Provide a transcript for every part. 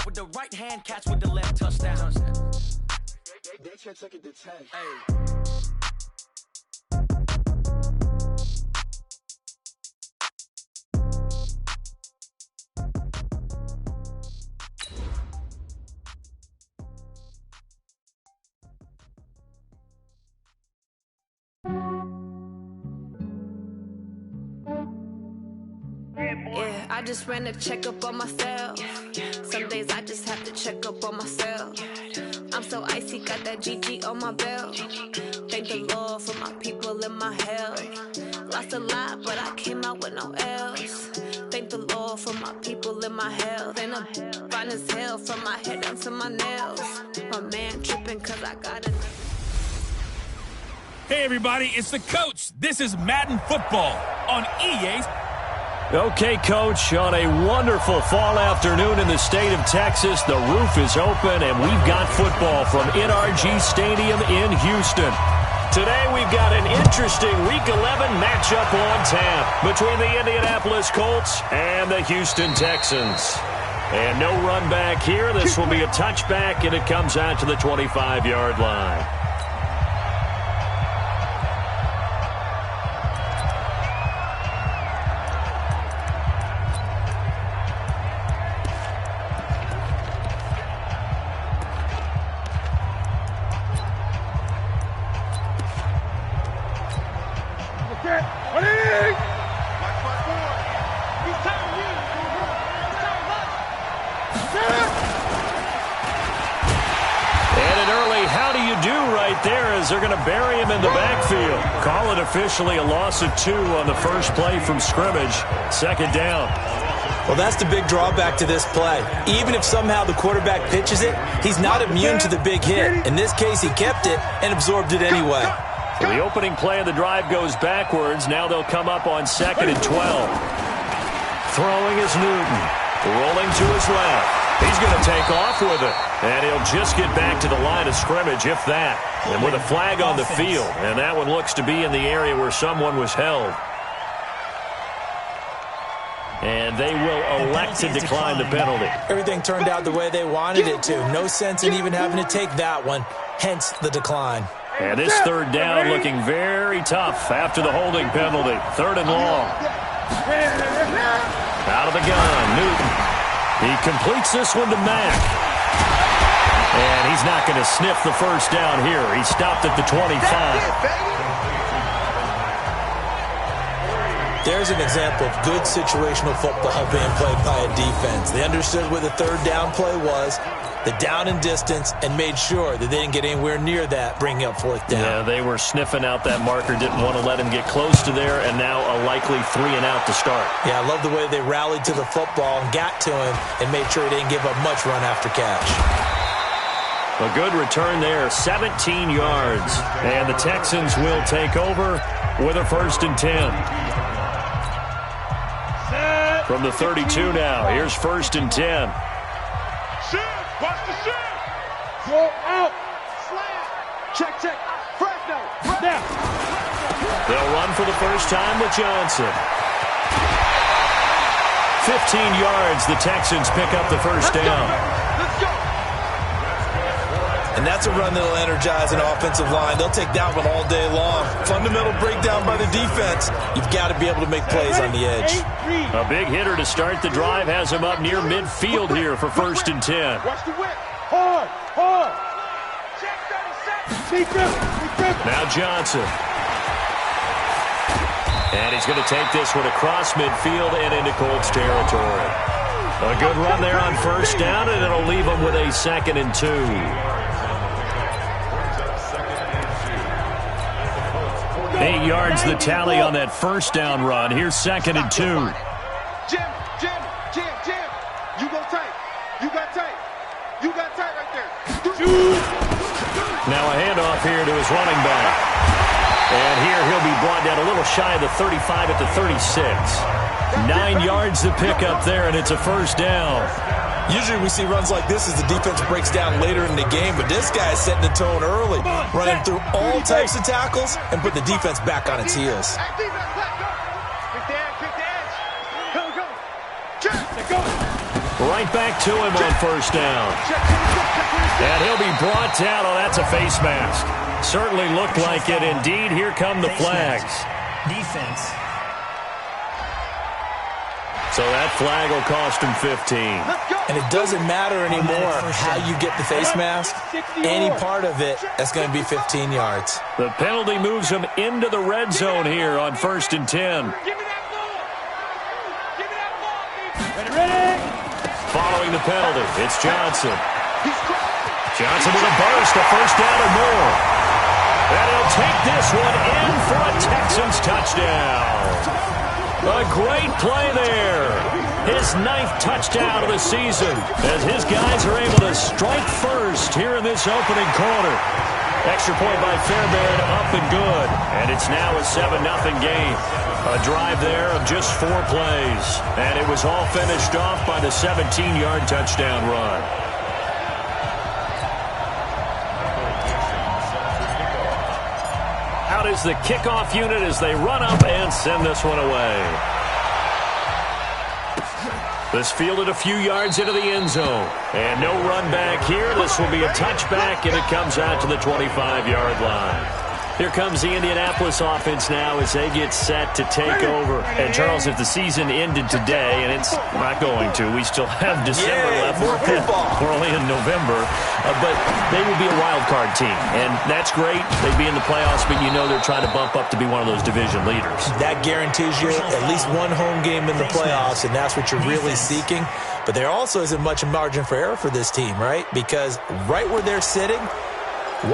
Start with the right hand, catch with the left, touchdown. They can't take it to 10. Hey. Yeah, I just ran a checkup on myself. Some days I just have to check up on myself. I'm so icy, got that GG on my belt. Thank the Lord for my people in my health. Lost a lot, but I came out with no else. Thank the Lord for my people in my health. And I'm fine as hell from my head down to my nails. My man tripping cause I got it. Hey everybody, it's the Coach. This is Madden Football on EA. Okay, Coach, on a wonderful fall afternoon in the state of Texas, the roof is open and we've got football from NRG Stadium in Houston. Today we've got an interesting Week 11 matchup on tap between the Indianapolis Colts and the Houston Texans. And no run back here. This will be a touchback, and it comes out to the 25-yard line. They're going to bury him in the backfield. Call it officially a loss of 2 on the first play from scrimmage. Second down. Well, that's the big drawback to this play. Even if somehow the quarterback pitches it, he's not immune to the big hit. In this case, he kept it and absorbed it anyway. So the opening play of the drive goes backwards. Now they'll come up on 2nd and 12. Throwing is Newton. Rolling to his left. He's going to take off with it. And he'll just get back to the line of scrimmage, if that. And with a flag on the field. And that one looks to be in the area where someone was held. And they will elect to decline the penalty. Everything turned out the way they wanted it to. No sense in even having to take that one. Hence the decline. And this third down looking very tough after the holding penalty. 3rd and long. Out of the gun, Newton. He completes this one to Mack. And he's not going to sniff the first down here. He stopped at the 25. There's an example of good situational football being played by a defense. They understood where the third down play was, the down and distance, and made sure that they didn't get anywhere near that, bringing up 4th down. Yeah, they were sniffing out that marker, didn't want to let him get close to there, and now a likely 3 and out to start. Yeah, I love the way they rallied to the football and got to him and made sure he didn't give up much run after catch. A good return there, 17 yards. And the Texans will take over with a 1st and 10. From the 32 now, here's 1st and 10. Watch the shit! Go out! Slam! Check, check! Fresno! Now! They'll run for the first time with Johnson. 15 yards, the Texans pick up the first down. Let's go! And that's a run that'll energize an offensive line. They'll take that one all day long. Fundamental breakdown by the defense. You've got to be able to make plays on the edge. A big hitter to start the drive has him up near midfield here for 1st and 10. Watch the whip. Hard, hard. Check 37. Now Johnson. And he's going to take this one across midfield and into Colts territory. A good run there on 1st down, and it'll leave him with a 2nd and 2. 8 yards the tally on that 1st down run. Here's 2nd and 2. Jim. You go tight. You got tight. You got tight right there. Now a handoff here to his running back. And here he'll be brought down a little shy of the 35 at the 36. 9 yards to pick up there, and it's a 1st down. Usually we see runs like this as the defense breaks down later in the game, but this guy is setting the tone early, running through all types of tackles and put the defense back on its heels. Right back to him on first down. And he'll be brought down. Oh, that's a face mask. Certainly looked like it. Indeed, here come the flags. Defense. So that flag will cost him 15. And it doesn't matter anymore how you get the face mask. Any part of it, that's going to be 15 yards. The penalty moves him into the red zone here on 1st and 10. Following the penalty, it's Johnson. Johnson with a burst, a first down or more. And he'll take this one in for a Texans touchdown. A great play there. His 9th touchdown of the season as his guys are able to strike first here in this opening quarter. Extra point by Fairbairn, up and good. And it's now a 7-0 game. A drive there of just 4 plays. And it was all finished off by the 17-yard touchdown run. Out is the kickoff unit as they run up and send this one away. This fielded a few yards into the end zone. And no run back here. This will be a touchback, and it comes out to the 25-yard line. Here comes the Indianapolis offense now as they get set to take over. And, Charles, if the season ended today, and it's not going to, we still have December left. We're only in November. But they would be a wild card team. And that's great. They'd be in the playoffs, but you know they're trying to bump up to be one of those division leaders. That guarantees you at least one home game in the playoffs, and that's what you're really seeking. But there also isn't much margin for error for this team, right? Because right where they're sitting,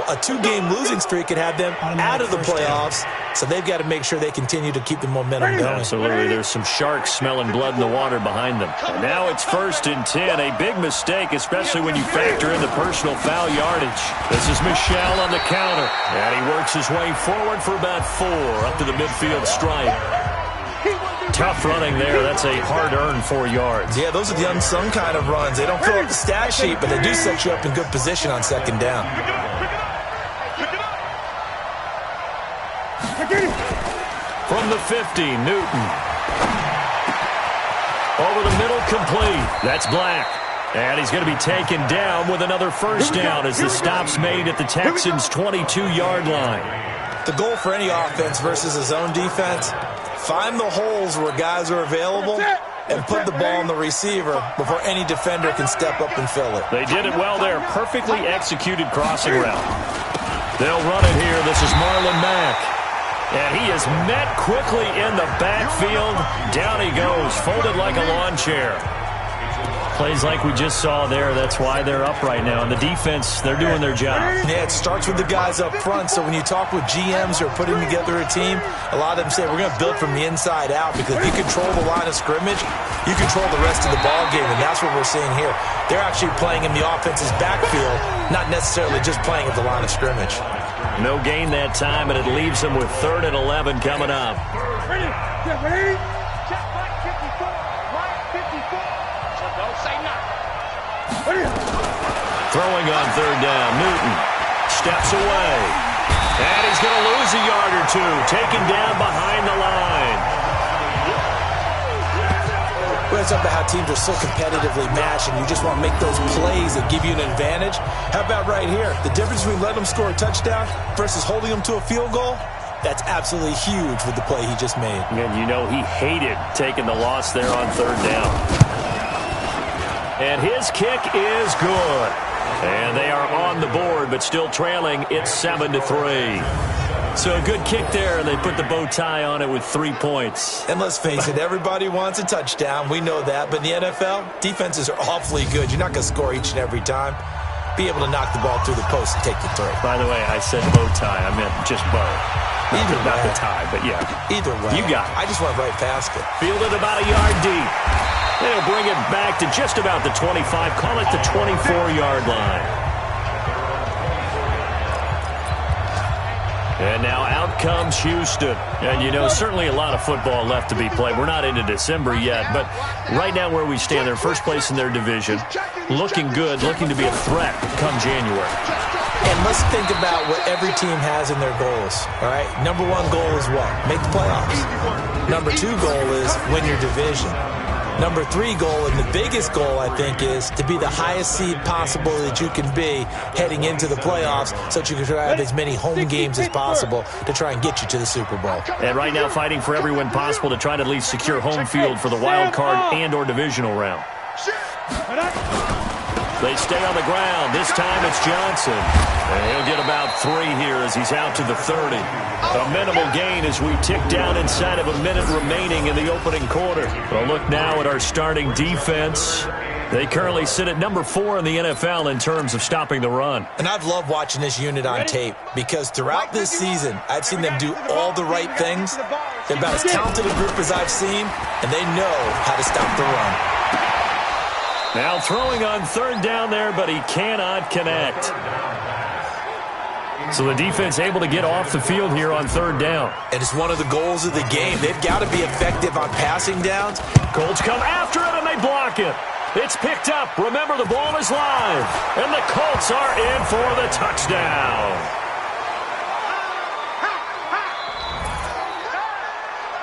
a 2-game losing streak could have them out of the playoffs, so they've got to make sure they continue to keep the momentum going. Absolutely. There's some sharks smelling blood in the water behind them. And now it's 1st and 10. A big mistake, especially when you factor in the personal foul yardage. This is Michel on the counter. And he works his way forward for about 4 up to the midfield stripe. Tough running there. That's a hard-earned 4 yards. Yeah, those are the unsung kind of runs. They don't fill up the stat sheet, but they do set you up in good position on 2nd down. From the 50, Newton. Over the middle, complete. That's Black. And he's going to be taken down with another first down as the stop's made at the Texans' 22-yard line. The goal for any offense versus a zone defense, find the holes where guys are available and put the ball on the receiver before any defender can step up and fill it. They did it well there. Perfectly executed crossing route. They'll run it here. This is Marlon Mack. And he is met quickly in the backfield. Down he goes, folded like a lawn chair. Plays like we just saw there. That's why they're up right now. And the defense, they're doing their job. Yeah, it starts with the guys up front. So when you talk with GMs who are putting together a team, a lot of them say, we're going to build from the inside out. Because if you control the line of scrimmage, you control the rest of the ball game. And that's what we're seeing here. They're actually playing in the offense's backfield, not necessarily just playing at the line of scrimmage. No gain that time, and it leaves them with 3rd and 11 coming up. Throwing on 3rd down, Newton steps away. And he's going to lose a yard or 2, taken down behind the line. Well, it's about how teams are so competitively matched, and you just want to make those plays that give you an advantage. How about right here? The difference between letting them score a touchdown versus holding them to a field goal, that's absolutely huge with the play he just made. And you know he hated taking the loss there on 3rd down. And his kick is good. And they are on the board, but still trailing. It's 7-3. So a good kick there, and they put the bow tie on it with 3 points. And let's face it, everybody wants a touchdown. We know that. But in the NFL, defenses are awfully good. You're not going to score each and every time. Be able to knock the ball through the post and take the throw. By the way, I said bow tie. I meant just bow. Not the tie, but yeah. Either way. You got it. I just went right past it. Fielded about a yard deep. They'll bring it back to just about the 25. Call it the 24-yard line. And now out comes Houston. And, you know, certainly a lot of football left to be played. We're not into December yet, but right now where we stand, they're first place in their division. Looking good, looking to be a threat come January. And let's think about what every team has in their goals, all right? Number 1 goal is what? Make the playoffs. Number 2 goal is win your division. Number 3 goal, and the biggest goal, I think, is to be the highest seed possible that you can be heading into the playoffs so that you can try to have as many home games as possible to try and get you to the Super Bowl. And right now fighting for every win possible to try to at least secure home field for the wild card and or divisional round. They stay on the ground. This time it's Johnson. And he'll get about 3 here as he's out to the 30. A minimal gain as we tick down inside of a minute remaining in the opening quarter. But a look now at our starting defense. They currently sit at number 4 in the NFL in terms of stopping the run. And I've loved watching this unit on tape because throughout this season, I've seen them do all the right things. They're about as talented a group as I've seen, and they know how to stop the run. Now throwing on third down there, but he cannot connect. So the defense able to get off the field here on third down. And it's one of the goals of the game. They've got to be effective on passing downs. Colts come after it, and they block it. It's picked up. Remember, the ball is live. And the Colts are in for the touchdown.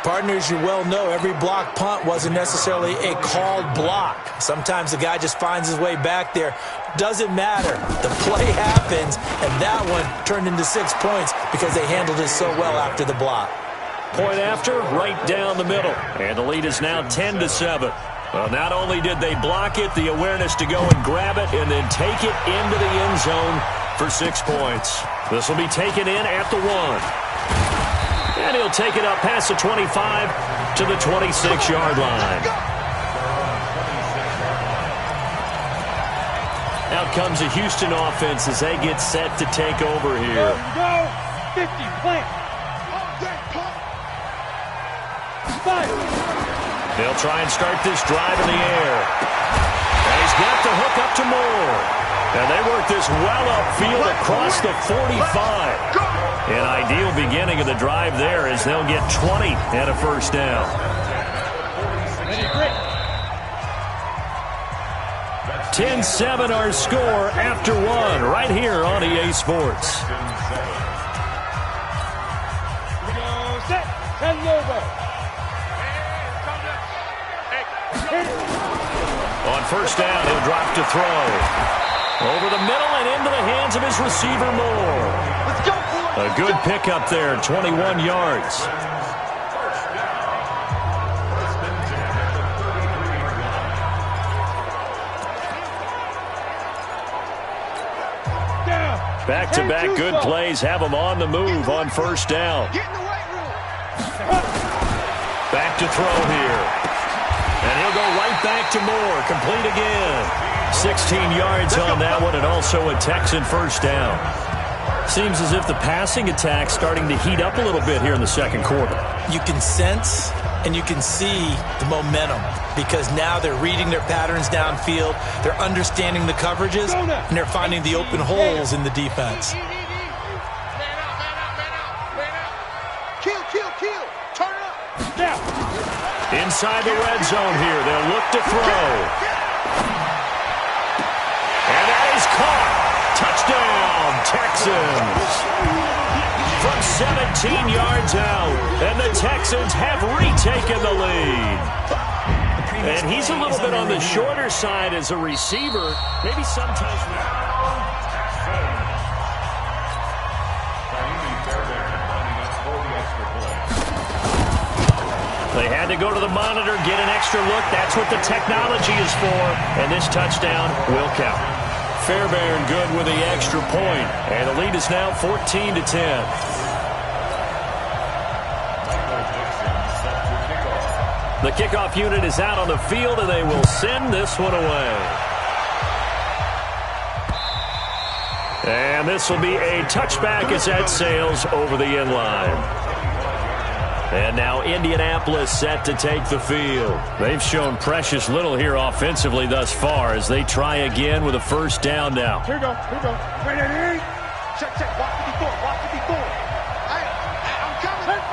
Partners, you well know every block punt wasn't necessarily a called block. Sometimes the guy just finds his way back there. Doesn't matter. The play happens, and that one turned into 6 points because they handled it so well after the block. Point after, right down the middle. And the lead is now 10-7. Well, not only did they block it, the awareness to go and grab it and then take it into the end zone for 6 points. This will be taken in at the 1. And he'll take it up past the 25 to the 26-yard line. Out comes the Houston offense as they get set to take over here. Go, 50, plant. They'll try and start this drive in the air. And he's got the hook up to Moore. And they work this well upfield across the 45. An ideal beginning of the drive there as they'll get 20 and a first down. 10-7 our score after 1 right here on EA Sports. On first down, he'll drop to throw. Over the middle and into the hands of his receiver, Moore. Let's go, boys. A good pickup there, 21 yards. Back-to-back good plays have him on the move on first down. Back to throw here. And he'll go right back to Moore. Complete again. 16 yards on that one, and also a Texan first down. Seems as if the passing attack's starting to heat up a little bit here in the second quarter. You can sense and you can see the momentum because now they're reading their patterns downfield, they're understanding the coverages, and they're finding the open holes in the defense. Kill. Turn up. Inside the red zone here, they'll look to throw. And that is caught. Touchdown, Texans. From 17 yards out, and the Texans have retaken the lead. And he's a little bit on the shorter side as a receiver. Maybe sometimes... They had to go to the monitor, get an extra look. That's what the technology is for. And this touchdown will count. Fairbairn good with the extra point. And the lead is now 14-10. The kickoff unit is out on the field, and they will send this one away. And this will be a touchback as that sails over the end line. And now Indianapolis set to take the field. They've shown precious little here offensively thus far as they try again with a first down now. Here we go. Ready. Check. Watch the before. Hey, I'm coming.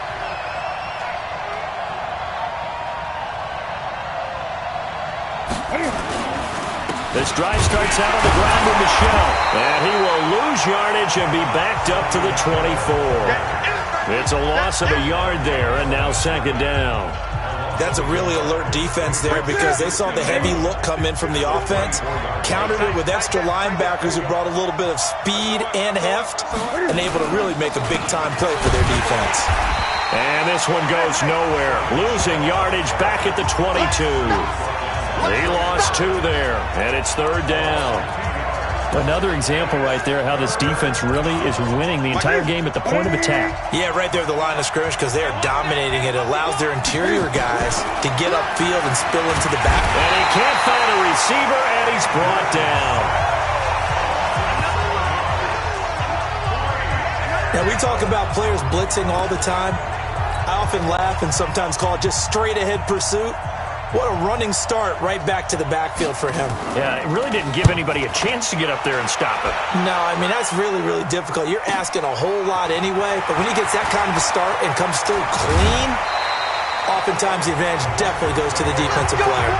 This drive starts out on the ground with Michel. And he will lose yardage and be backed up to the 24. It's a loss of a yard there, and now second down. That's a really alert defense there because they saw the heavy look come in from the offense, countered it with extra linebackers who brought a little bit of speed and heft, and able to really make a big-time play for their defense. And this one goes nowhere. Losing yardage back at the 22. He lost 2 there, and it's 3rd down. Another example right there how this defense really is winning the entire game at the point of attack. Yeah, right there at the line of scrimmage because they are dominating it. It allows their interior guys to get upfield and spill into the back. And he can't find a receiver, and he's brought down. Now, we talk about players blitzing all the time. I often laugh and sometimes call it just straight-ahead pursuit. What a running start right back to the backfield for him. Yeah, it really didn't give anybody a chance to get up there and stop him. No, I mean, that's really, really difficult. You're asking a whole lot anyway, but when he gets that kind of a start and comes through clean, oftentimes the advantage definitely goes to the defensive player.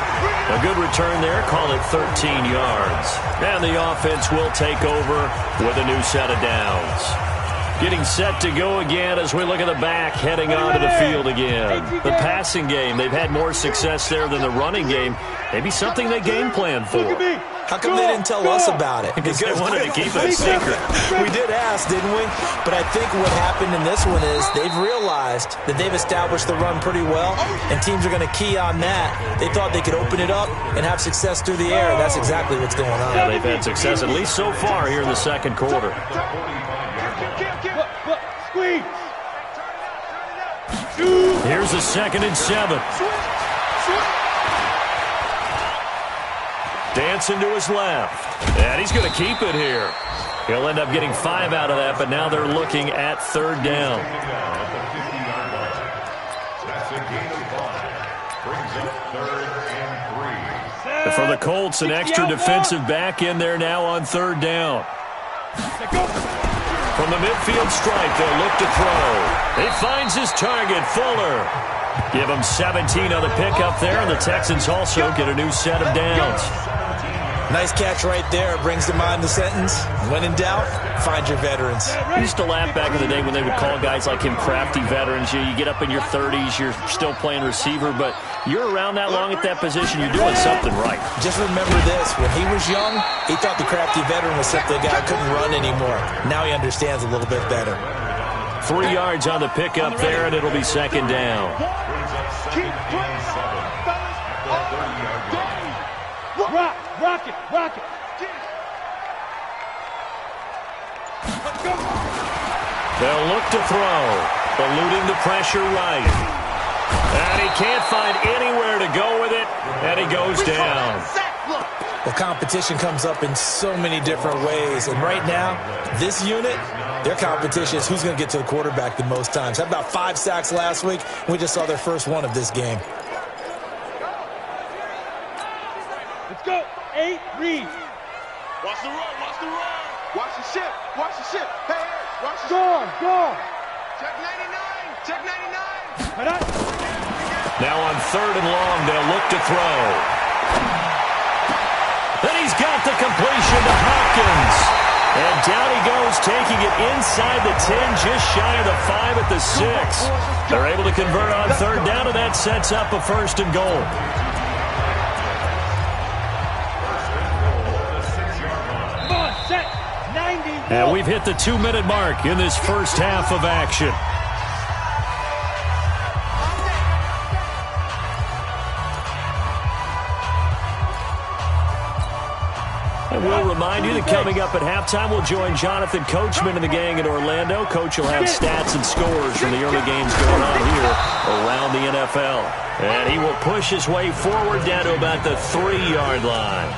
A good return there, call it 13 yards. And the offense will take over with a new set of downs. Getting set to go again as we look at the back, heading onto the field again. The passing game, they've had more success there than the running game. Maybe something they game plan for. How come they didn't tell us about it? Because they wanted to keep it a secret. We did ask, didn't we? But I think what happened in this one is they've realized that they've established the run pretty well, and teams are going to key on that. They thought they could open it up and have success through the air, and that's exactly what's going on. Yeah, they've had success, at least so far, here in the second quarter. Here's a 2nd and 7. Dancing to his left. And he's going to keep it here. He'll end up getting 5 out of that, but now they're looking at 3rd down. And for the Colts, an extra defensive back in there now on 3rd down. From the midfield stripe, they'll look to throw. He finds his target, Fuller. Give him 17 on the pickup there, and the Texans also get a new set of downs. Nice catch right there. Brings to mind the sentence, when in doubt, find your veterans. We used to laugh back in the day when they would call guys like him crafty veterans. You get up in your 30s, you're still playing receiver, but you're around that long at that position, you're doing something right. Just remember this. When he was young, he thought the crafty veteran was simply a guy who couldn't run anymore. Now he understands a little bit better. 3 yards on the pickup there, and it'll be 2nd down. Rock it. They'll look to throw, eluding the pressure right. And he can't find anywhere to go with it, and he goes down. Well, competition comes up in so many different ways, and right now, this unit, their competition is who's going to get to the quarterback the most times. Had about 5 sacks last week. We just saw their first one of this game. Let's go. 8, read. Watch the run. Watch the ship. Hey, watch the ship. Go. Check 99. Now on 3rd and long, they'll look to throw. Then he's got the completion to Hopkins. And down he goes, taking it inside the 10, just shy of the 5 at the 6. They're able to convert on 3rd down, and that sets up a 1st and goal. And we've hit the 2-minute mark in this first half of action. And we'll remind you that coming up at halftime, we'll join Jonathan Coachman and the gang in Orlando. Coach will have stats and scores from the early games going on here around the NFL. And he will push his way forward down to about the 3-yard line.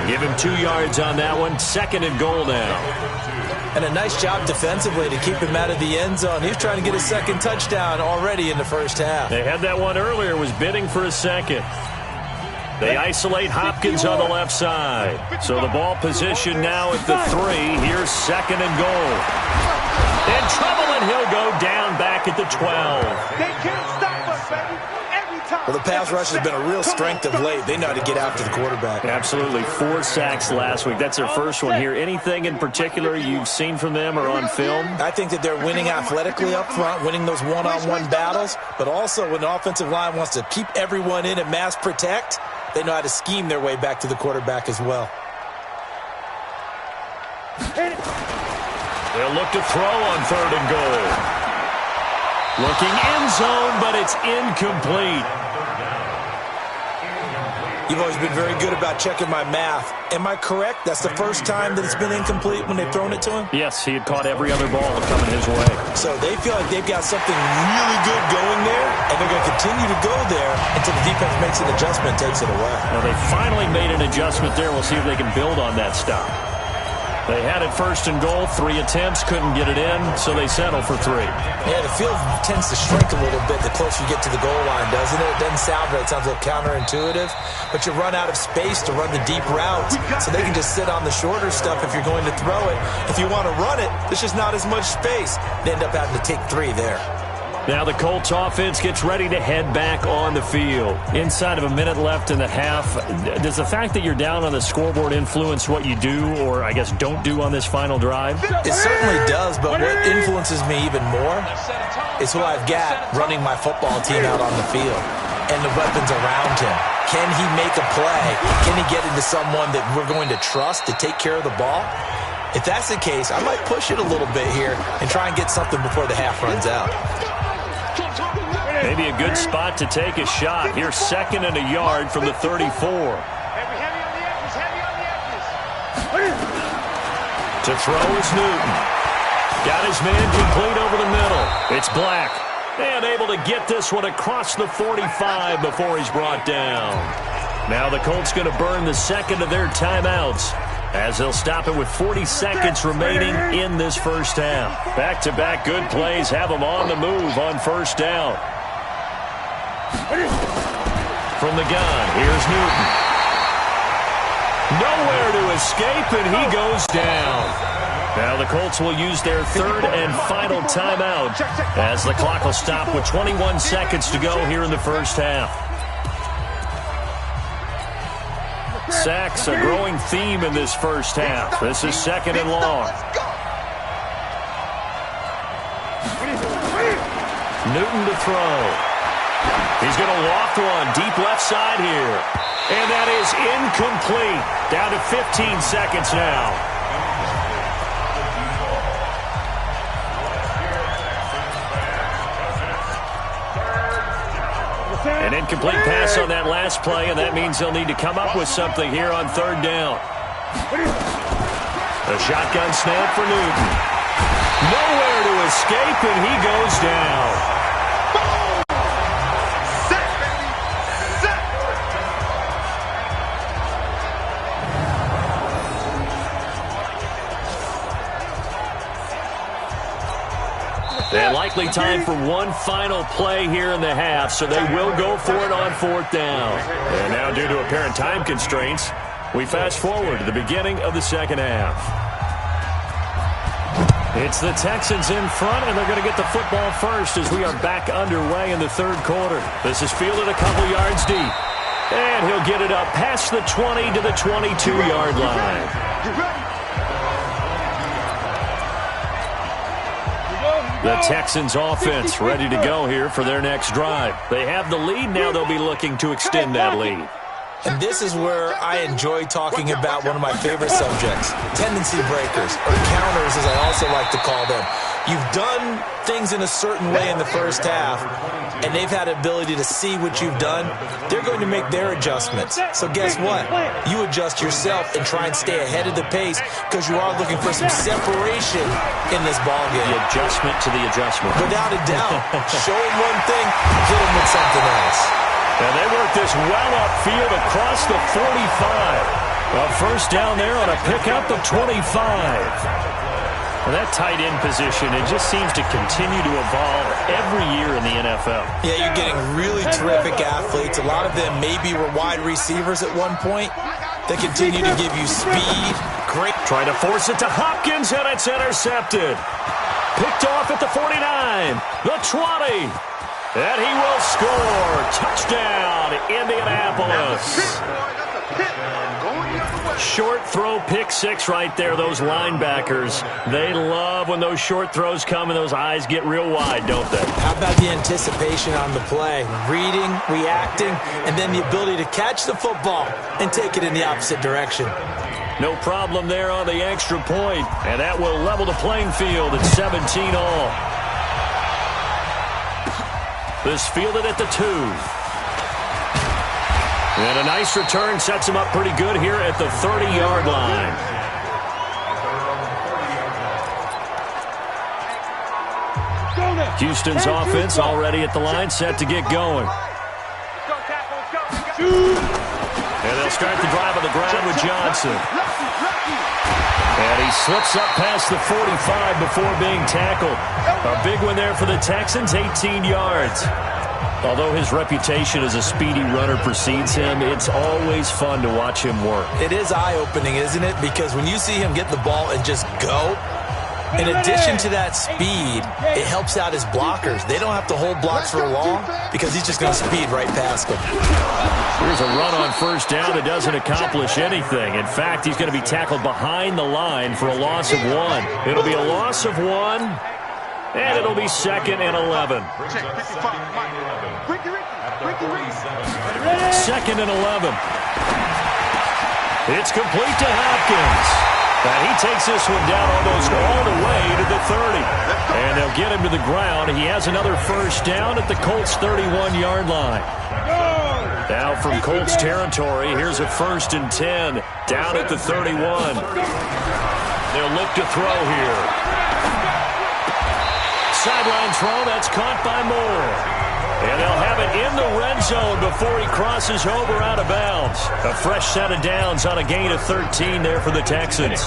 Give him 2 yards on that one. 2nd and goal now. And a nice job defensively to keep him out of the end zone. He was trying to get his 2nd touchdown already in the first half. They had that one earlier, was bidding for a 2nd. They isolate Hopkins on the left side. So the ball position now at the 3. Here's 2nd and goal. In trouble, and he'll go down back at the 12. They can't stop us, baby. Every Well, the pass rush has been a real strength of late. They know how to get after the quarterback. Absolutely. 4 sacks last week. That's their first one here. Anything in particular you've seen from them or on film? I think that they're winning athletically up front, winning those one-on-one battles, but also when the offensive line wants to keep everyone in and mass protect, they know how to scheme their way back to the quarterback as well. They'll look to throw on 3rd and goal. Looking end zone, but it's incomplete. You've always been very good about checking my math. Am I correct? That's the first time that it's been incomplete when they've thrown it to him? Yes, he had caught every other ball coming his way. So they feel like they've got something really good going there, and they're going to continue to go there until the defense makes an adjustment and takes it away. Now, they finally made an adjustment there. We'll see if they can build on that stop. They had it 1st and goal, 3 attempts, couldn't get it in, so they settle for 3. Yeah, the field tends to shrink a little bit the closer you get to the goal line, doesn't it? It doesn't sound right. It sounds a little counterintuitive, but you run out of space to run the deep routes, so they can just sit on the shorter stuff if you're going to throw it. If you want to run it, there's just not as much space. They end up having to take 3 there. Now the Colts offense gets ready to head back on the field. Inside of a minute left in the half, does the fact that you're down on the scoreboard influence what you do or, I guess, don't do on this final drive? It certainly does, but what influences me even more is who I've got running my football team out on the field and the weapons around him. Can he make a play? Can he get into someone that we're going to trust to take care of the ball? If that's the case, I might push it a little bit here and try and get something before the half runs out. Maybe a good spot to take a shot. Here's 2nd and a yard from the 34. Heavy on the edges, heavy on the edges. To throw is Newton. Got his man complete over the middle. It's Black. And able to get this one across the 45 before he's brought down. Now the Colts going to burn the 2nd of their timeouts, as they'll stop it with 40 seconds remaining in this first half. Back-to-back good plays have them on the move on 1st down. From the gun, here's Newton. Nowhere to escape, and he goes down. Now the Colts will use their 3rd and final timeout, as the clock will stop with 21 seconds to go here in the first half. Sacks, a growing theme in this first half. This is 2nd and long. Newton to throw. He's going to walk one deep left side here. And that is incomplete. Down to 15 seconds now. An incomplete pass on that last play, and that means they'll need to come up with something here on 3rd down. A shotgun snap for Newton. Nowhere to escape, and he goes down. And likely time for one final play here in the half, so they will go for it on 4th down. And now, due to apparent time constraints, we fast forward to the beginning of the 2nd half. It's the Texans in front, and they're going to get the football first as we are back underway in the 3rd quarter. This is fielded a couple yards deep. And he'll get it up past the 20 to the 22-yard line. The Texans offense ready to go here for their next drive. They have the lead. Now they'll be looking to extend that lead. And this is where I enjoy talking about one of my favorite subjects, tendency breakers, or counters as I also like to call them. You've done things in a certain way in the first half, and they've had the ability to see what you've done. They're going to make their adjustments. So guess what? You adjust yourself and try and stay ahead of the pace because you are looking for some separation in this ballgame. The adjustment to the adjustment. Without a doubt. Show them one thing, hit them with something else. And they work this well upfield across the 45. A 1st down there on a pickup of 25. And that tight end position, it just seems to continue to evolve every year in the NFL. Yeah, you're getting really terrific athletes. A lot of them maybe were wide receivers at one point. They continue to give you speed. Great. Trying to force it to Hopkins, and it's intercepted. Picked off at the 49, the 20. And he will score. Touchdown, Indianapolis. Short throw, pick six right there. Those linebackers, they love when those short throws come and those eyes get real wide, don't they? How about the anticipation on the play? Reading, reacting, and then the ability to catch the football and take it in the opposite direction. No problem there on the extra point, and that will level the playing field at 17 all. This fielded at the 2. And a nice return sets him up pretty good here at the 30-yard line. Houston's offense already at the line, set to get going. And they'll start the drive on the ground with Johnson. And he slips up past the 45 before being tackled. A big one there for the Texans, 18 yards. Although his reputation as a speedy runner precedes him, it's always fun to watch him work. It is eye-opening, isn't it? Because when you see him get the ball and just go, in addition to that speed, it helps out his blockers. They don't have to hold blocks for long because he's just going to speed right past them. Here's a run on first down that doesn't accomplish anything. In fact, he's going to be tackled behind the line for a loss of 1. It'll be a loss of 1, and it'll be 2nd and 11. 2nd and 11. It's complete to Hopkins. And he takes this one down almost all the way to the 30. And they'll get him to the ground. He has another first down at the Colts' 31-yard line. Now from Colts territory, here's a 1st and 10 down at the 31. They'll look to throw here. Sideline throw, that's caught by Moore. And they'll have it in the red zone before he crosses over out of bounds. A fresh set of downs on a gain of 13 there for the Texans.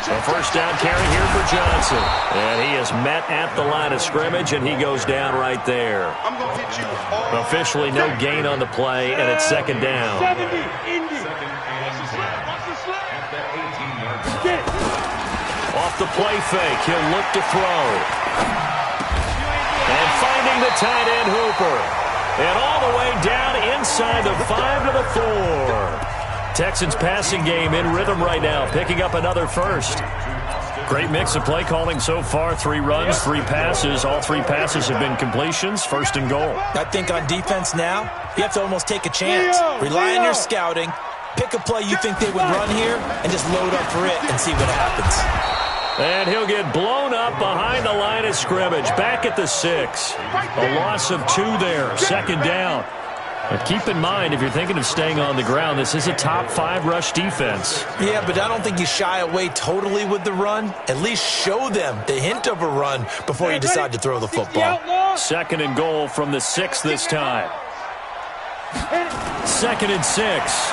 A first down carry here for Johnson. And he is met at the line of scrimmage, and he goes down right there. Officially no gain on the play, and it's 2nd down. Off the play fake, he'll look to throw. And finding the tight end Hooper. And all the way down inside the 5 to the 4. Texans passing game in rhythm right now, picking up another first. Great mix of play calling so far. 3 runs, 3 passes. All 3 passes have been completions. 1st and goal. I think on defense now, you have to almost take a chance. Rely on your scouting. Pick a play you think they would run here and just load up for it and see what happens. And he'll get blown up behind the line of scrimmage. Back at the 6. A loss of 2 there. 2nd down. But keep in mind, if you're thinking of staying on the ground, this is a top 5 rush defense. Yeah, but I don't think you shy away totally with the run. At least show them the hint of a run before you decide to throw the football. 2nd and goal from the 6 this time. 2nd and 6.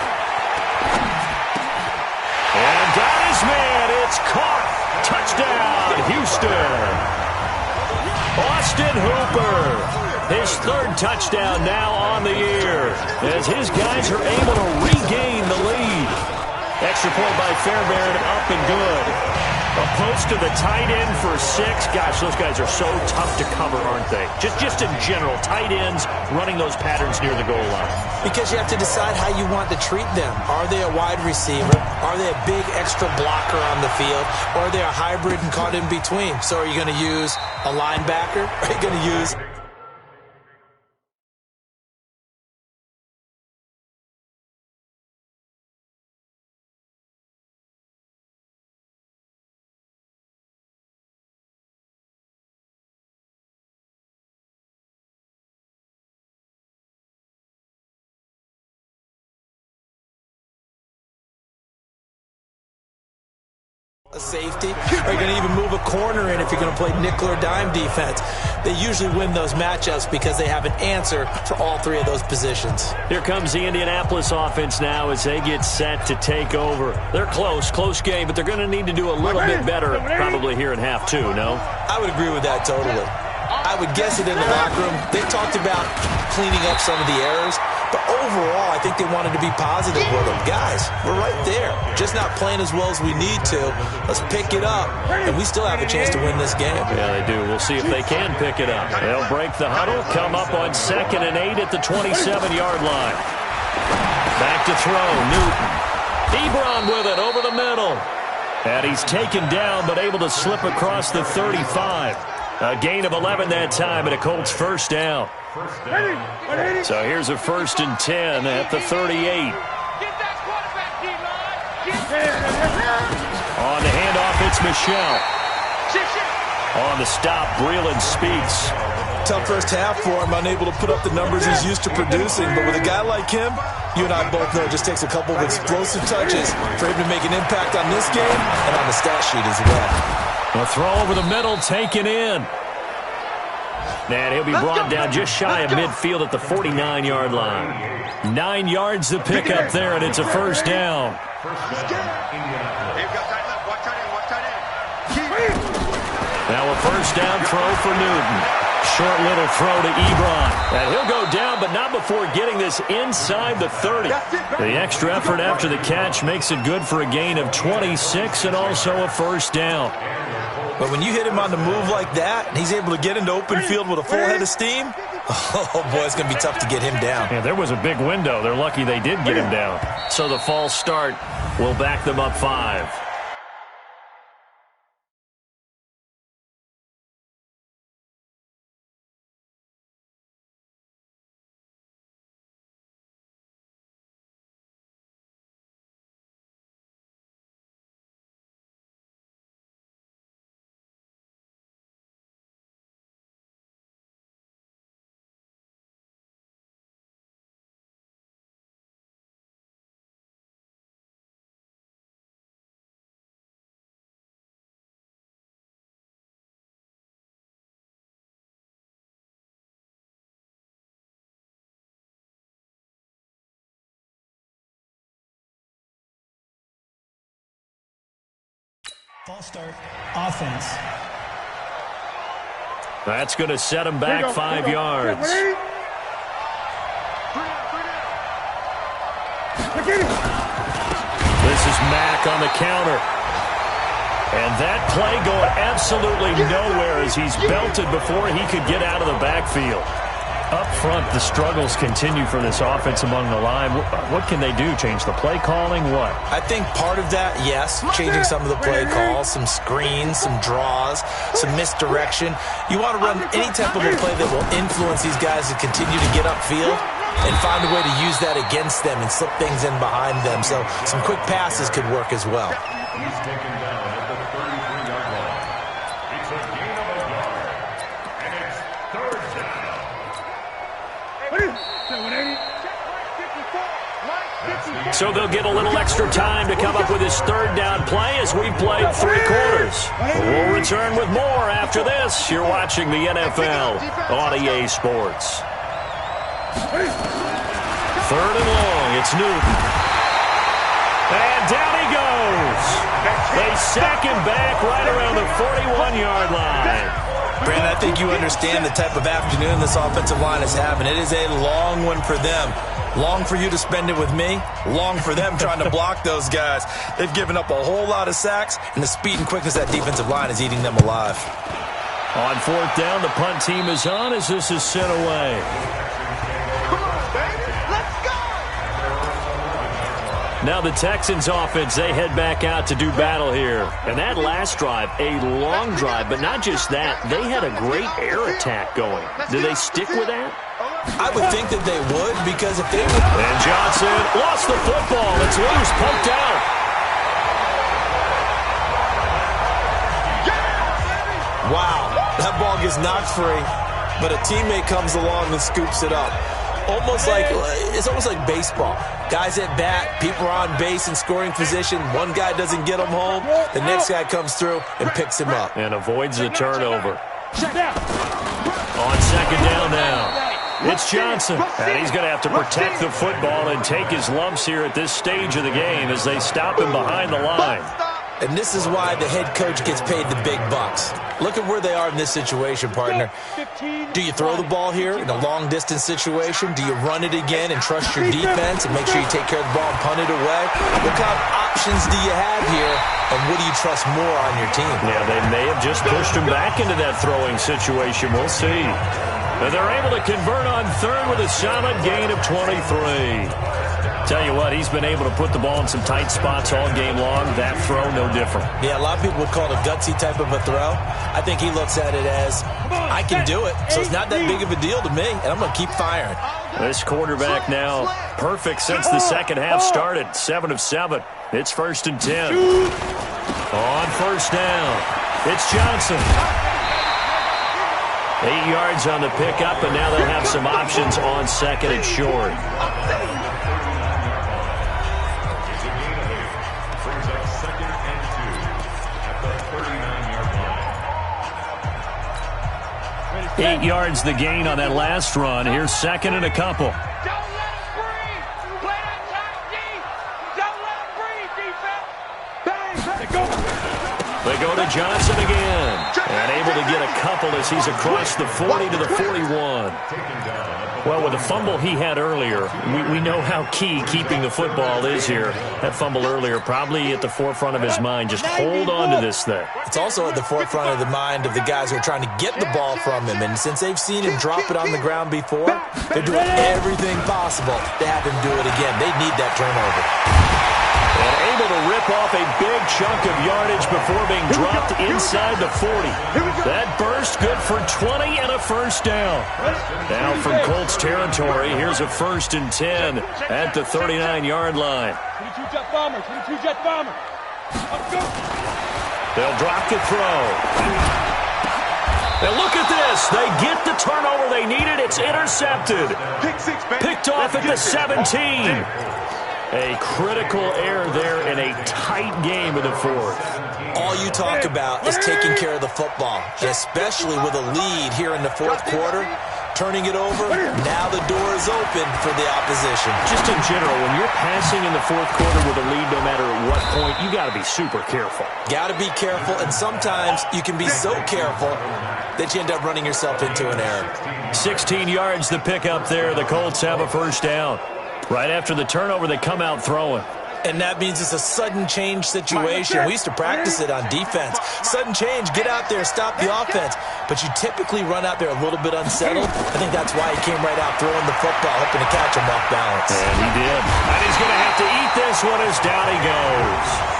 And got his man. It's caught. Touchdown, Houston. Austin Hooper. His 3rd touchdown now on the year as his guys are able to regain the lead. Extra point by Fairbairn, up and good. A post to the tight end for 6. Gosh, those guys are so tough to cover, aren't they? Just in general, tight ends running those patterns near the goal line. Because you have to decide how you want to treat them. Are they a wide receiver? Are they a big extra blocker on the field? Or are they a hybrid and caught in between? So are you going to use a linebacker? Are you going to use... a safety? Are you going to even move a corner in if you're going to play nickel or dime defense? They usually win those matchups because they have an answer for all 3 of those positions. Here comes the Indianapolis offense now as they get set to take over. They're close game, but they're going to need to do a little bit better probably here in half 2, no? I would agree with that totally. I would guess it in the locker room. They talked about cleaning up some of the errors, But overall, I think they wanted to be positive with them. Guys, we're right there. Just not playing as well as we need to. Let's pick it up, and we still have a chance to win this game. Yeah, they do. We'll see if they can pick it up. They'll break the huddle, come up on 2nd and 8 at the 27-yard line. Back to throw, Newton. Ebron with it over the middle. And he's taken down, but able to slip across the 35. A gain of 11 that time, and a Colts first down. So here's a 1st and 10 at the 38. On the handoff, it's Michelle. On the stop, Breeland Speaks. Tough first half for him, unable to put up the numbers he's used to producing. But with a guy like him, you and I both know it just takes a couple of explosive touches for him to make an impact on this game and on the stat sheet as well. A throw over the middle, taken in. And he'll be brought down just shy of midfield at the 49-yard line. 9 yards to pick up there, and it's a first down. Now a first down throw for Newton. Short little throw to Ebron. And he'll go down, but not before getting this inside the 30. The extra effort after the catch makes it good for a gain of 26 and also a first down. But when you hit him on the move like that, and he's able to get into open field with a full head of steam, oh, boy, it's going to be tough to get him down. Yeah, there was a big window. They're lucky they did get him down. So the false start will back them up 5. False start, offense. That's going to set him back 5 yards. This is Mack on the counter. And that play going absolutely nowhere as he's belted before he could get out of the backfield. Up front, the struggles continue for this offense among the line. What can they do? Change the play calling? What? I think part of that, yes, changing some of the play calls, some screens, some draws, some misdirection. You want to run any type of a play that will influence these guys to continue to get upfield and find a way to use that against them and slip things in behind them. So some quick passes could work as well. He's taken down at the 33-yard line. It's a gain of a yard, and it's 3rd down. So they'll get a little extra time to come up with his 3rd down play as we've played 3 quarters. We'll return with more after this. You're watching the NFL on EA Sports. 3rd and long. It's Newton. And down he goes. They sack him back right around the 41-yard line. Brandon, I think you understand the type of afternoon this offensive line is having. It is a long one for them. Long for you to spend it with me. Long for them trying to block those guys. They've given up a whole lot of sacks, and the speed and quickness of that defensive line is eating them alive. On 4th down, the punt team is on as this is sent away. Now the Texans offense, they head back out to do battle here. And that last drive, a long drive, but not just that. They had a great air attack going. Do they stick with that? I would think that they would, because if they would... And Johnson lost the football. It's loose, pumped out. Wow, that ball gets knocked free, but a teammate comes along and scoops it up. It's almost like baseball. Guys at bat, people are on base in scoring position. One guy doesn't get him home. The next guy comes through and picks him up. And avoids the turnover. On 2nd down now. It's Johnson. And he's going to have to protect the football and take his lumps here at this stage of the game as they stop him behind the line. And this is why the head coach gets paid the big bucks. Look at where they are in this situation, partner. Do you throw the ball here in a long-distance situation? Do you run it again and trust your defense and make sure you take care of the ball and punt it away? What kind of options do you have here, and what do you trust more on your team? Yeah, they may have just pushed him back into that throwing situation. We'll see. But they're able to convert on third with a solid gain of 23. Tell you what, he's been able to put the ball in some tight spots all game long. That throw, no different. Yeah, a lot of people would call it a gutsy type of a throw. I think he looks at it as, I can do it, so it's not that big of a deal to me, and I'm going to keep firing. This quarterback now perfect since the second half started. 7 of 7. It's 1st and 10. On first down, it's Johnson. 8 yards on the pickup, and now they'll have some options on 2nd and short. Brings up 2nd and 2 at the 39-yard line. 8 yards the gain on that last run. Here's 2nd and a couple. They go to Johnson again. And able to get a couple as he's across the 40 to the 41. Well, with the fumble he had earlier, we know how key keeping the football is here. That fumble earlier probably at the forefront of his mind. Just hold on to this thing. It's also at the forefront of the mind of the guys who are trying to get the ball from him. And since they've seen him drop it on the ground before, they're doing everything possible to have him do it again. They need that turnover. And able to rip off a big chunk of yardage before being dropped inside the 40. That burst good for 20 and a first down. Now from Colts territory, here's a 1st and 10 at the 39-yard line. 22 jet bomber, 22 jet bomber. Let's go. They'll drop the throw. Now look at this. They get the turnover they needed. It's intercepted. Picked off at the 17. A critical error there in a tight game in the 4th. All you talk about is taking care of the football, and especially with a lead here in the 4th quarter. Turning it over, now the door is open for the opposition. Just in general, when you're passing in the 4th quarter with a lead, no matter at what point, you got to be super careful. Got to be careful, and sometimes you can be so careful that you end up running yourself into an error. 16 yards the pickup there. The Colts have a first down. Right after the turnover, they come out throwing. And that means it's a sudden change situation. We used to practice it on defense. Sudden change, get out there, stop the offense. But you typically run out there a little bit unsettled. I think that's why he came right out throwing the football, hoping to catch him off balance. And he did. And he's going to have to eat this one as down he goes.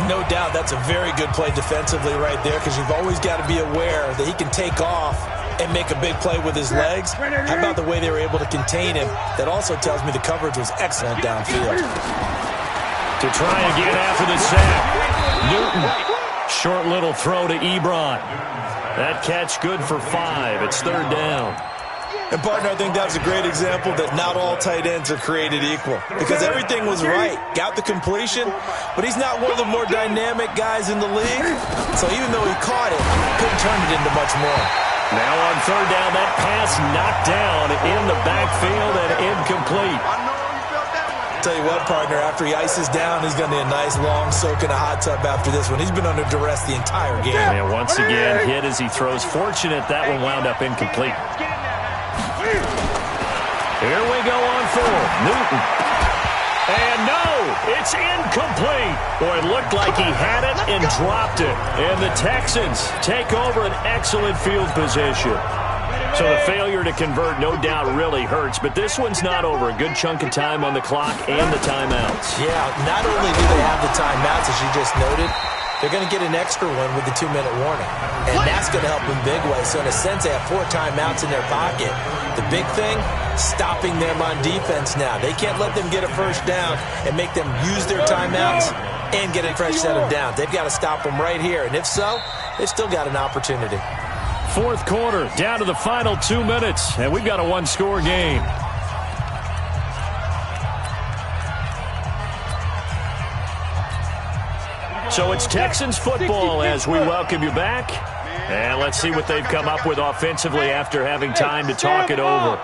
No doubt that's a very good play defensively right there, because you've always got to be aware that he can take off and make a big play with his legs. How about the way they were able to contain him? That also tells me the coverage was excellent downfield. To try again after the sack. Newton. Short little throw to Ebron. That catch good for 5. It's 3rd down. And, partner, I think that was a great example that not all tight ends are created equal, because everything was right. Got the completion, but he's not one of the more dynamic guys in the league. So even though he caught it, couldn't turn it into much more. Now on 3rd down, that pass knocked down in the backfield and incomplete. Tell you what, partner, after he ices down, he's going to need a nice long soak in a hot tub after this one. He's been under duress the entire game. Yeah, once again, hit as he throws. Fortunate that one wound up incomplete. Here we go on 4th. Newton. And no, it's incomplete. Boy, it looked like he had it and dropped it. And the Texans take over an excellent field position. So the failure to convert no doubt really hurts, but this one's not over. A good chunk of time on the clock and the timeouts. Yeah, not only do they have the timeouts, as you just noted, they're going to get an extra one with the 2-minute warning. And that's going to help them big way. So in a sense, they have 4 timeouts in their pocket. The big thing, stopping them on defense now. They can't let them get a first down and make them use their timeouts and get a fresh set of downs. They've got to stop them right here. And if so, they've still got an opportunity. 4th quarter, down to the final 2 minutes. And we've got a 1-score game. So it's Texans football as we welcome you back. And let's see what they've come up with offensively after having time to talk it over.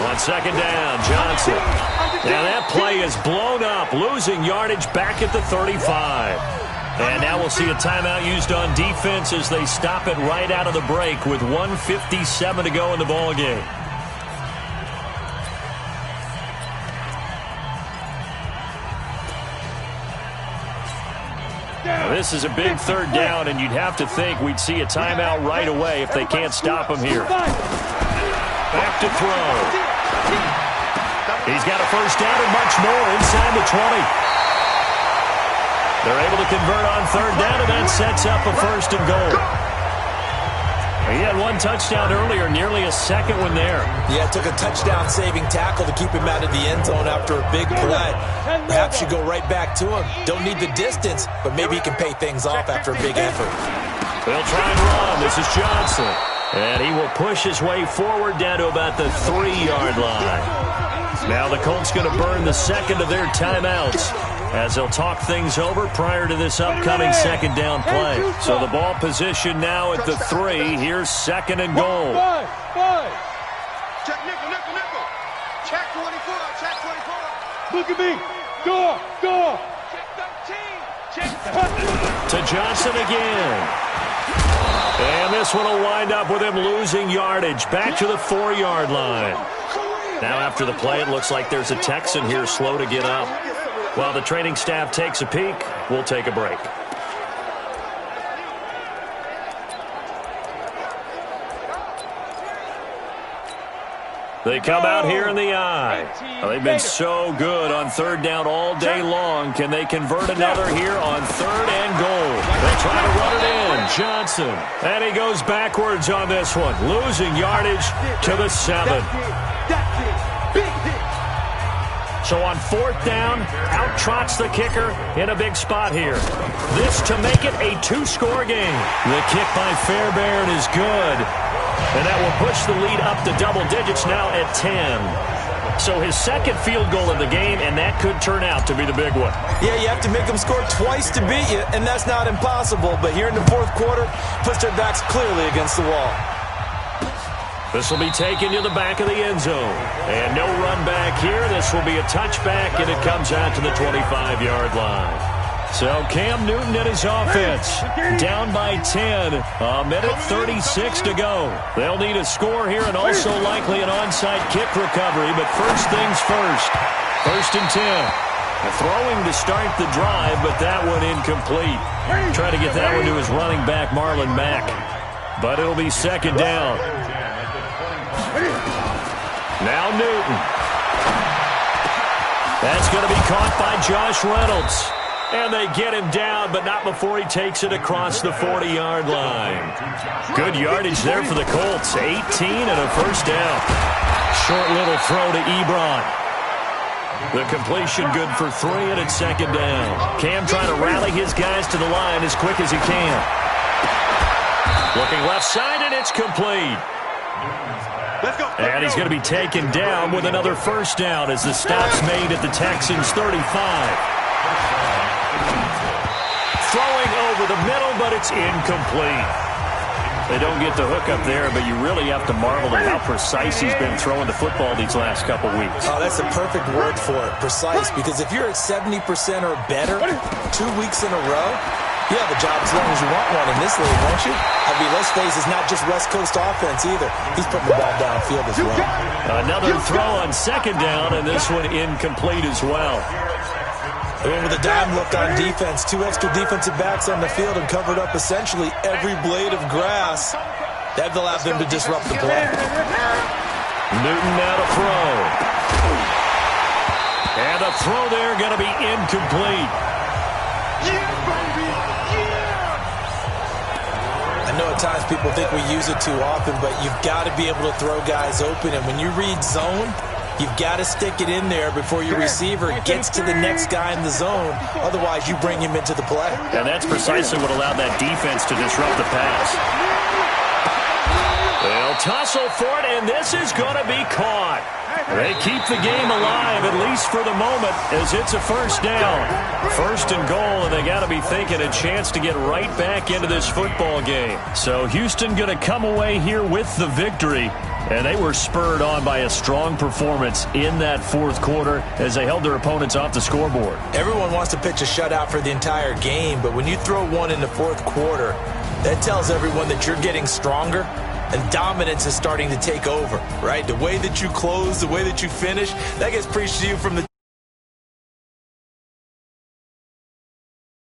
On second down, Johnson. Now that play is blown up, losing yardage back at the 35. And now we'll see a timeout used on defense as they stop it right out of the break with 1:57 to go in the ballgame. This is a big third down, and you'd have to think we'd see a timeout right away if they can't stop him here. Back to throw. He's got a first down and much more inside the 20. They're able to convert on third down, and that sets up a first and goal. He had one touchdown earlier, nearly a second one there. Yeah, it took a touchdown-saving tackle to keep him out of the end zone after a big play. Perhaps you go right back to him. Don't need the distance, but maybe he can pay things off after a big effort. They'll try and run. This is Johnson. And he will push his way forward down to about the 3-yard line. Now the Colts going to burn the second of their timeouts as they'll talk things over prior to this upcoming second down play. So the ball position now at the 3. Here's second and goal. Check nickel, nickel, nickel. Check 24, check 24. Look at me. Go, go. Check 13. Check. To Johnson again. And this one will wind up with him losing yardage back to the 4-yard line. Now after the play, it looks like there's a Texan here slow to get up. While the training staff takes a peek, we'll take a break. They come out here in the eye. Well, they've been so good on third down all day long. Can they convert another here on third and goal? They'll try to run it in. Johnson. And he goes backwards on this one, losing yardage to the 7. So on fourth down, out trots the kicker in a big spot here. This to make it a 2-score game. The kick by Fairbairn is good. And that will push the lead up to double digits now at 10. So his second field goal of the game, and that could turn out to be the big one. Yeah, you have to make them score twice to beat you, and that's not impossible. But here in the fourth quarter, puts their backs clearly against the wall. This will be taken to the back of the end zone. And no run back here. This will be a touchback, and it comes out to the 25-yard line. So Cam Newton and his offense down by 10. A minute 36 to go. They'll need a score here and also likely an onside kick recovery. But first things first. First and 10. Throwing to start the drive, but that one incomplete. Trying to get that one to his running back, Marlon Mack. But it'll be second down. Now Newton. That's going to be caught by Josh Reynolds. And they get him down, but not before he takes it across the 40-yard line. Good yardage there for the Colts. 18 and a first down. Short little throw to Ebron. The completion good for 3, and it's second down. Cam trying to rally his guys to the line as quick as he can. Looking left side, and it's complete. And he's going to be taken down with another first down as the stop's made at the Texans' 35. Throwing over the middle, but it's incomplete. They don't get the hook up there, but you really have to marvel at how precise he's been throwing the football these last couple weeks. Oh, that's the perfect word for it, precise, because if you're at 70% or better 2 weeks in a row, you have a job as long as you want one in this league, won't you? I mean, let's face it, it's not just West Coast offense either. He's putting the ball downfield as well. Another throw on second down, and this one incomplete as well. They went with a dime look on defense. 2 extra defensive backs on the field and covered up essentially every blade of grass. That allowed them to disrupt the play. Newton now to throw. And a throw there going to be incomplete. I know at times people think we use it too often, but you've got to be able to throw guys open. And when you read zone, you've got to stick it in there before your receiver gets to the next guy in the zone. Otherwise, you bring him into the play. And that's precisely what allowed that defense to disrupt the pass. They'll tussle for it, and this is going to be caught. They keep the game alive, at least for the moment, as it's a first down. First and goal, and they got to be thinking a chance to get right back into this football game. So Houston going to come away here with the victory. And they were spurred on by a strong performance in that fourth quarter as they held their opponents off the scoreboard. Everyone wants to pitch a shutout for the entire game, but when you throw one in the fourth quarter, that tells everyone that you're getting stronger and dominance is starting to take over, right? The way that you close, the way that you finish, that gets preached to you from the